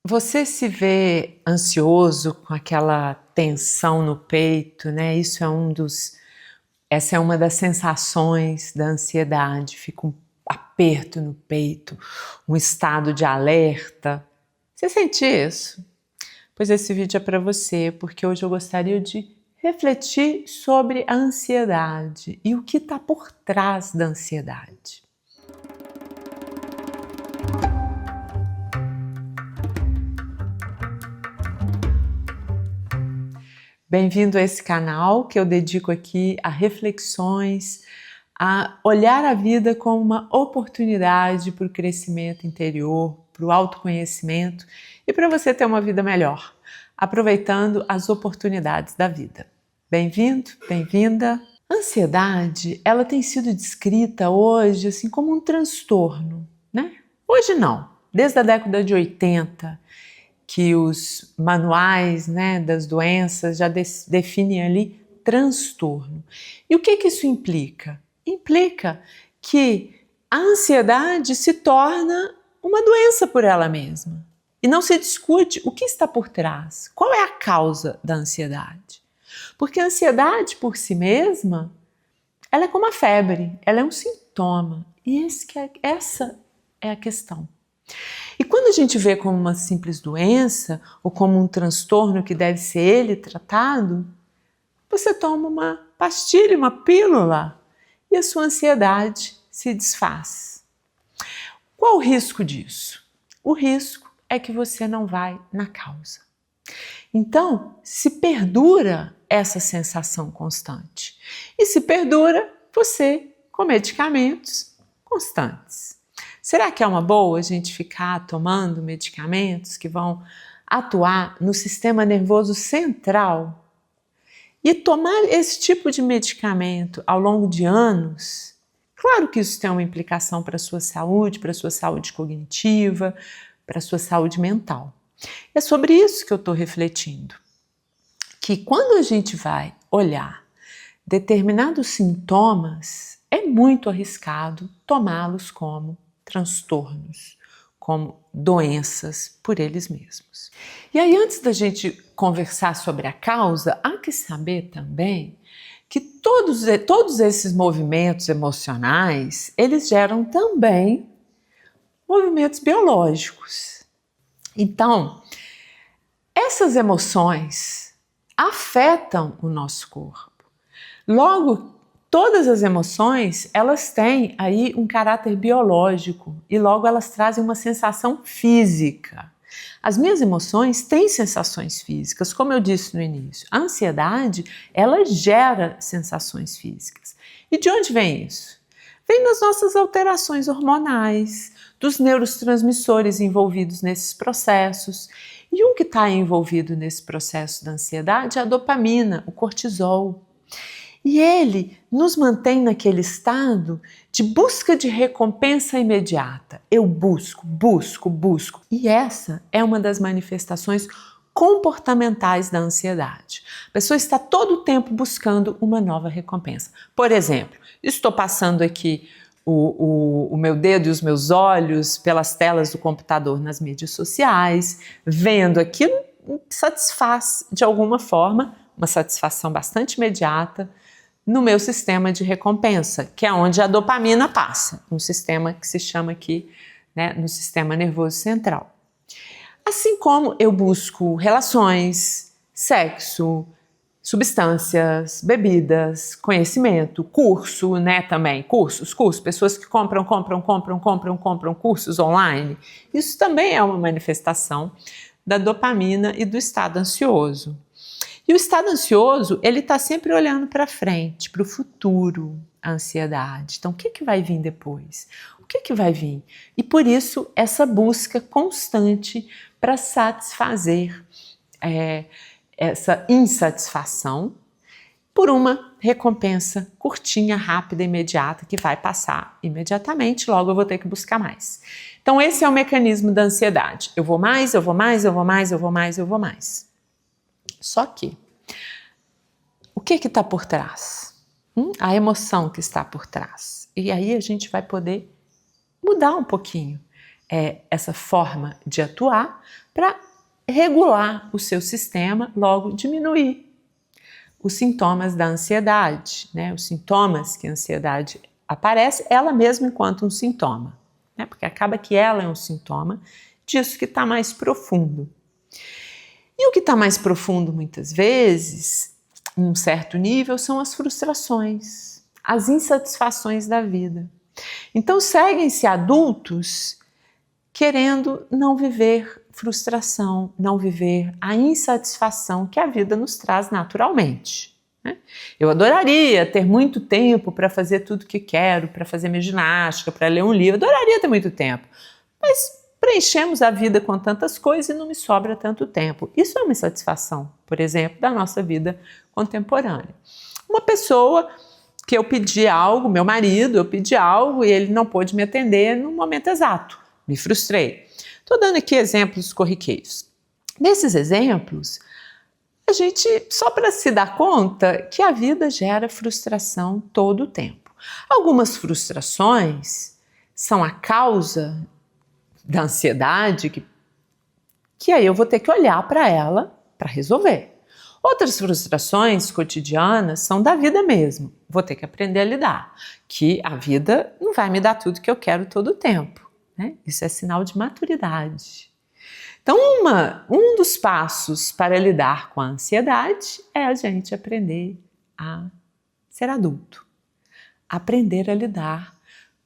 Você se vê ansioso com aquela tensão no peito, né? Essa é uma das sensações da ansiedade. Fica um aperto no peito, um estado de alerta. Você sente isso? Pois esse vídeo é para você, porque hoje eu gostaria de refletir sobre a ansiedade e o que está por trás da ansiedade. Bem-vindo a esse canal que eu dedico aqui a reflexões, a olhar a vida como uma oportunidade para o crescimento interior, para o autoconhecimento e para você ter uma vida melhor, aproveitando as oportunidades da vida. Bem-vindo, bem-vinda. A ansiedade, ela tem sido descrita hoje assim como um transtorno, né? Hoje não, desde a década de 80, que os manuais, né, das doenças já definem ali transtorno. E o que isso implica? Implica que a ansiedade se torna uma doença por ela mesma. E não se discute o que está por trás, qual é a causa da ansiedade. Porque a ansiedade por si mesma, ela é como a febre, ela é um sintoma. E essa é a questão. E quando a gente vê como uma simples doença ou como um transtorno que deve ser ele tratado, você toma uma pastilha, uma pílula e a sua ansiedade se desfaz. Qual o risco disso? O risco é que você não vai na causa. Então, se perdura essa sensação constante. E se perdura, você com medicamentos constantes. Será que é uma boa a gente ficar tomando medicamentos que vão atuar no sistema nervoso central? E tomar esse tipo de medicamento ao longo de anos, claro que isso tem uma implicação para a sua saúde cognitiva, para a sua saúde mental. É sobre isso que eu estou refletindo. Que quando a gente vai olhar determinados sintomas, é muito arriscado tomá-los como transtornos, como doenças por eles mesmos. E aí, antes da gente conversar sobre a causa, há que saber também que todos esses movimentos emocionais, eles geram também movimentos biológicos. Então, essas emoções afetam o nosso corpo. Logo, todas as emoções, elas têm aí um caráter biológico e logo elas trazem uma sensação física. As minhas emoções têm sensações físicas, como eu disse no início. A ansiedade, ela gera sensações físicas. E de onde vem isso? Vem das nossas alterações hormonais, dos neurotransmissores envolvidos nesses processos. E um que está envolvido nesse processo da ansiedade é a dopamina, o cortisol. E ele nos mantém naquele estado de busca de recompensa imediata. Eu busco. E essa é uma das manifestações comportamentais da ansiedade. A pessoa está todo o tempo buscando uma nova recompensa. Por exemplo, estou passando aqui o meu dedo e os meus olhos pelas telas do computador nas mídias sociais, vendo aquilo, satisfaz de alguma forma, uma satisfação bastante imediata, no meu sistema de recompensa, que é onde a dopamina passa, um sistema que se chama aqui, né, no sistema nervoso central. Assim como eu busco relações, sexo, substâncias, bebidas, conhecimento, curso, né, também, cursos, pessoas que compram cursos online, isso também é uma manifestação da dopamina e do estado ansioso. E o estado ansioso, ele está sempre olhando para frente, para o futuro, a ansiedade. Então, o que vai vir depois? O que vai vir? E por isso, essa busca constante para satisfazer essa insatisfação por uma recompensa curtinha, rápida, imediata, que vai passar imediatamente, logo eu vou ter que buscar mais. Então, esse é o mecanismo da ansiedade. Eu vou mais. Só que, o que está por trás? A emoção que está por trás. E aí a gente vai poder mudar um pouquinho essa forma de atuar para regular o seu sistema, logo diminuir os sintomas da ansiedade, né? Os sintomas que a ansiedade aparece, ela mesma enquanto um sintoma, né? Porque acaba que ela é um sintoma disso que está mais profundo. E o que está mais profundo muitas vezes, em um certo nível, são as frustrações, as insatisfações da vida. Então seguem-se adultos querendo não viver frustração, não viver a insatisfação que a vida nos traz naturalmente, né? Eu adoraria ter muito tempo para fazer tudo que quero, para fazer minha ginástica, para ler um livro, adoraria ter muito tempo, mas preenchemos a vida com tantas coisas e não me sobra tanto tempo. Isso é uma insatisfação, por exemplo, da nossa vida contemporânea. Uma pessoa que eu pedi algo, meu marido, eu pedi algo e ele não pôde me atender no momento exato. Me frustrei. Estou dando aqui exemplos corriqueiros. Nesses exemplos, a gente, só para se dar conta que a vida gera frustração todo o tempo. Algumas frustrações são a causa da ansiedade, que aí eu vou ter que olhar para ela para resolver. Outras frustrações cotidianas são da vida mesmo. Vou ter que aprender a lidar, que a vida não vai me dar tudo que eu quero todo o tempo, né? Isso é sinal de maturidade. Então, um dos passos para lidar com a ansiedade é a gente aprender a ser adulto, aprender a lidar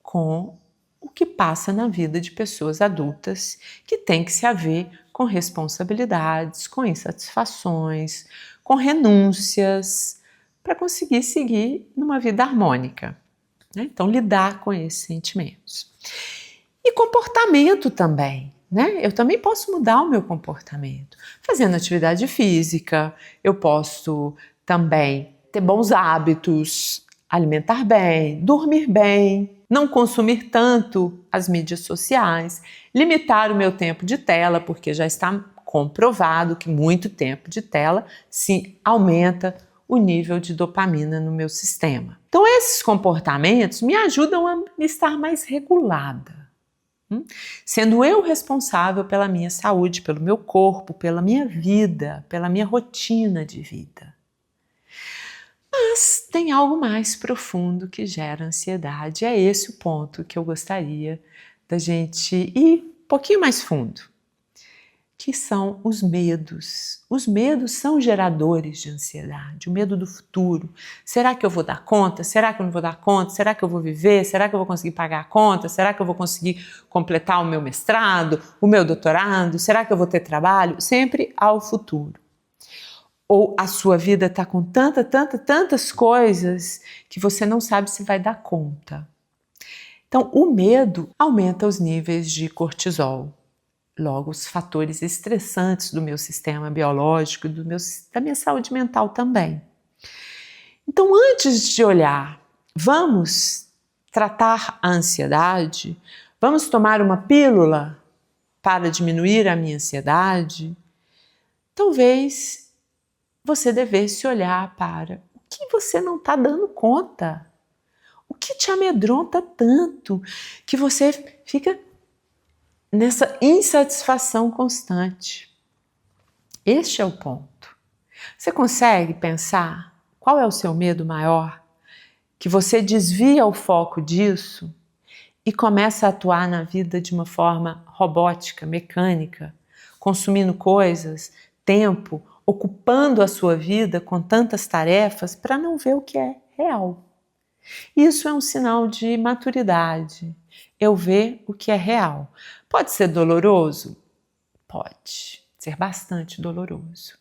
com o que passa na vida de pessoas adultas, que tem que se haver com responsabilidades, com insatisfações, com renúncias, para conseguir seguir numa vida harmônica, né? Então, lidar com esses sentimentos. E comportamento também, né? Eu também posso mudar o meu comportamento. Fazendo atividade física, eu posso também ter bons hábitos, alimentar bem, dormir bem, não consumir tanto as mídias sociais, limitar o meu tempo de tela, porque já está comprovado que muito tempo de tela se aumenta o nível de dopamina no meu sistema. Então esses comportamentos me ajudam a estar mais regulada, sendo eu responsável pela minha saúde, pelo meu corpo, pela minha vida, pela minha rotina de vida. Mas tem algo mais profundo que gera ansiedade. É esse o ponto que eu gostaria da gente ir um pouquinho mais fundo, que são os medos. Os medos são geradores de ansiedade, o medo do futuro. Será que eu vou dar conta? Será que eu não vou dar conta? Será que eu vou viver? Será que eu vou conseguir pagar a conta? Será que eu vou conseguir completar o meu mestrado, o meu doutorado? Será que eu vou ter trabalho? Sempre ao futuro. Ou a sua vida está com tantas coisas que você não sabe se vai dar conta. Então, o medo aumenta os níveis de cortisol. Logo, os fatores estressantes do meu sistema biológico, da minha saúde mental também. Então, antes de olhar, vamos tratar a ansiedade? Vamos tomar uma pílula para diminuir a minha ansiedade? Talvez você devesse olhar para o que você não está dando conta, o que te amedronta tanto que você fica nessa insatisfação constante. Este é o ponto. Você consegue pensar qual é o seu medo maior? Que você desvia o foco disso e começa a atuar na vida de uma forma robótica, mecânica, consumindo coisas, tempo, ocupando a sua vida com tantas tarefas para não ver o que é real. Isso é um sinal de maturidade. Eu ver o que é real. Pode ser doloroso? Pode ser bastante doloroso.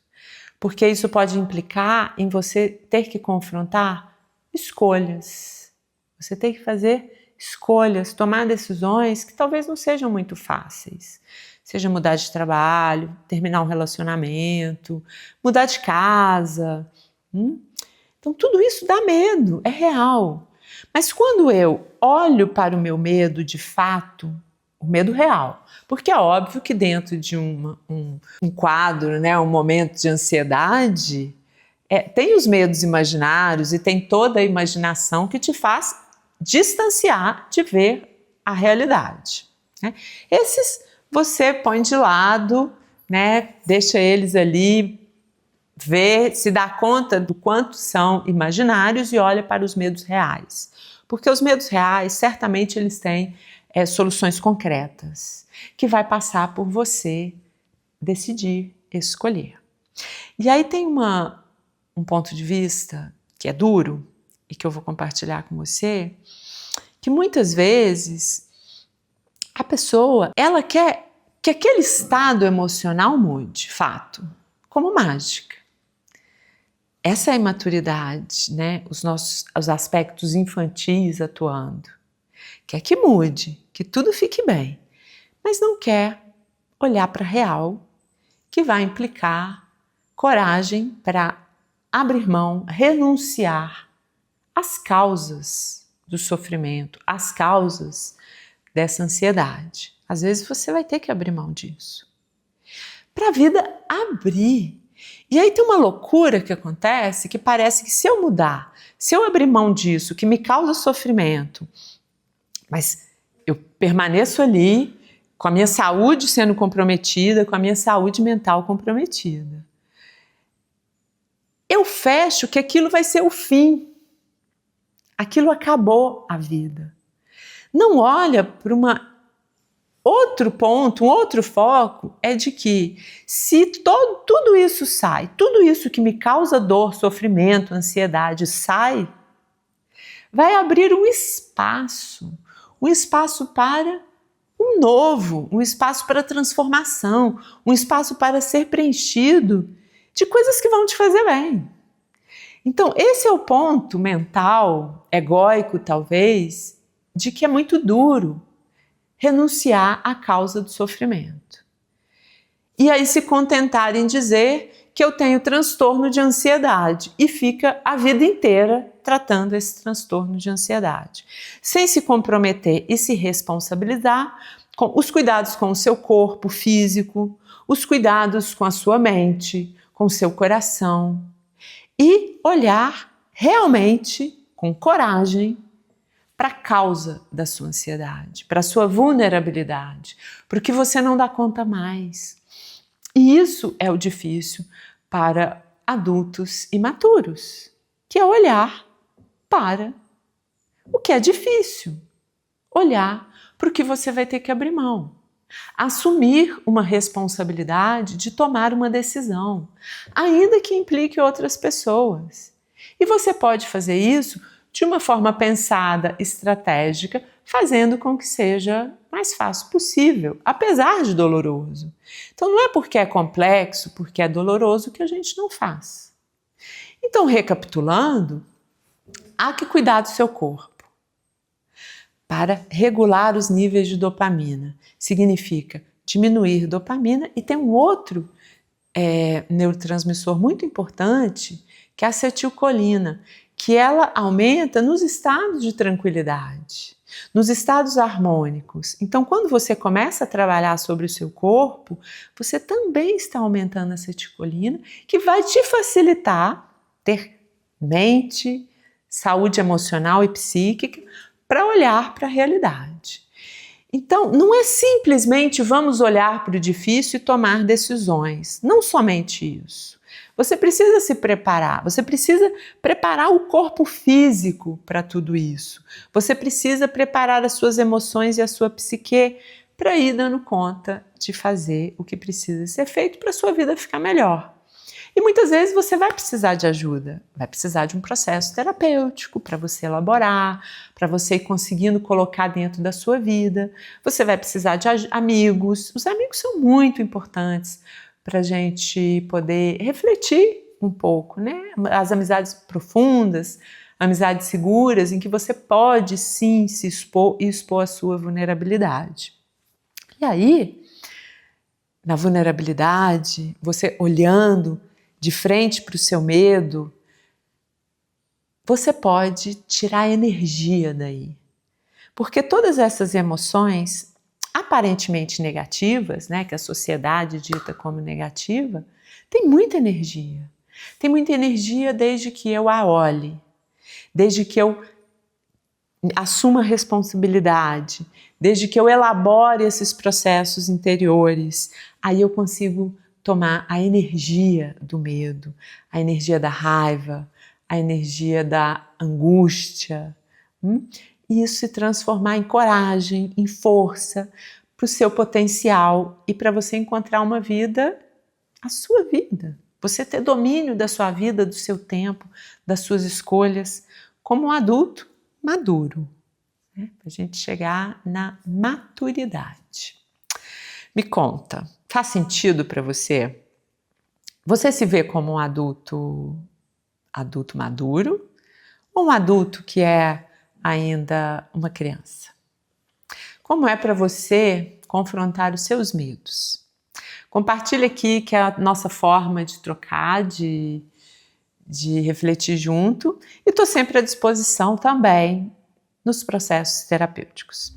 Porque isso pode implicar em você ter que confrontar escolhas. Você tem que fazer escolhas, tomar decisões que talvez não sejam muito fáceis. Seja mudar de trabalho, terminar um relacionamento, mudar de casa. Então tudo isso dá medo, é real. Mas quando eu olho para o meu medo de fato, o medo real, porque é óbvio que dentro de um quadro, né, um momento de ansiedade, tem os medos imaginários e tem toda a imaginação que te faz distanciar de ver a realidade. né? Esses você põe de lado, né? Deixa eles ali, vê, se dá conta do quanto são imaginários e olha para os medos reais. Porque os medos reais, certamente eles têm soluções concretas, que vai passar por você decidir, escolher. E aí tem um ponto de vista que é duro e que eu vou compartilhar com você, que muitas vezes a pessoa, ela quer que aquele estado emocional mude, fato, como mágica. Essa é a imaturidade, né? Os aspectos infantis atuando. Quer que mude, que tudo fique bem, mas não quer olhar para a real, que vai implicar coragem para abrir mão, renunciar às causas do sofrimento, às causas dessa ansiedade. Às vezes você vai ter que abrir mão disso. Para a vida abrir. E aí tem uma loucura que acontece que parece que se eu mudar, se eu abrir mão disso, que me causa sofrimento, mas eu permaneço ali com a minha saúde sendo comprometida, com a minha saúde mental comprometida. Eu fecho que aquilo vai ser o fim. Aquilo acabou a vida. Não olha para outro ponto, um outro foco, é de que se tudo isso sai, tudo isso que me causa dor, sofrimento, ansiedade sai, vai abrir um espaço para um novo, um espaço para transformação, um espaço para ser preenchido de coisas que vão te fazer bem. Então, esse é o ponto mental, egóico talvez, de que é muito duro renunciar à causa do sofrimento. E aí se contentar em dizer que eu tenho transtorno de ansiedade e fica a vida inteira tratando esse transtorno de ansiedade, sem se comprometer e se responsabilizar com os cuidados com o seu corpo físico, os cuidados com a sua mente, com o seu coração e olhar realmente com coragem para a causa da sua ansiedade, para a sua vulnerabilidade, porque você não dá conta mais. E isso é o difícil para adultos imaturos, que é olhar para o que é difícil, olhar para o que você vai ter que abrir mão, assumir uma responsabilidade de tomar uma decisão, ainda que implique outras pessoas. E você pode fazer isso de uma forma pensada, estratégica, fazendo com que seja mais fácil possível, apesar de doloroso. Então não é porque é complexo, porque é doloroso que a gente não faz. Então, recapitulando, há que cuidar do seu corpo para regular os níveis de dopamina. Significa diminuir dopamina e tem um outro neurotransmissor muito importante, que é a acetilcolina, que ela aumenta nos estados de tranquilidade, nos estados harmônicos. Então, quando você começa a trabalhar sobre o seu corpo, você também está aumentando a acetilcolina, que vai te facilitar ter mente, saúde emocional e psíquica para olhar para a realidade. Então, não é simplesmente vamos olhar para o difícil e tomar decisões. Não somente isso. Você precisa se preparar, você precisa preparar o corpo físico para tudo isso. Você precisa preparar as suas emoções e a sua psique para ir dando conta de fazer o que precisa ser feito para a sua vida ficar melhor. E muitas vezes você vai precisar de ajuda, vai precisar de um processo terapêutico para você elaborar, para você ir conseguindo colocar dentro da sua vida. Você vai precisar de amigos. Os amigos são muito importantes para a gente poder refletir um pouco, né? As amizades profundas, amizades seguras, em que você pode sim se expor e expor a sua vulnerabilidade. E aí, na vulnerabilidade, você olhando de frente para o seu medo, você pode tirar a energia daí. Porque todas essas emoções aparentemente negativas, né, que a sociedade dita como negativa, tem muita energia. Tem muita energia desde que eu a olhe, desde que eu assuma responsabilidade, desde que eu elabore esses processos interiores, aí eu consigo tomar a energia do medo, a energia da raiva, a energia da angústia, e isso se transformar em coragem, em força, para o seu potencial e para você encontrar uma vida, a sua vida. Você ter domínio da sua vida, do seu tempo, das suas escolhas, como um adulto maduro, né? Para a gente chegar na maturidade. Me conta, faz sentido para você? Você se vê como um adulto maduro ou um adulto que é ainda uma criança? Como é para você confrontar os seus medos? Compartilha aqui que é a nossa forma de trocar, de refletir junto, e estou sempre à disposição também nos processos terapêuticos.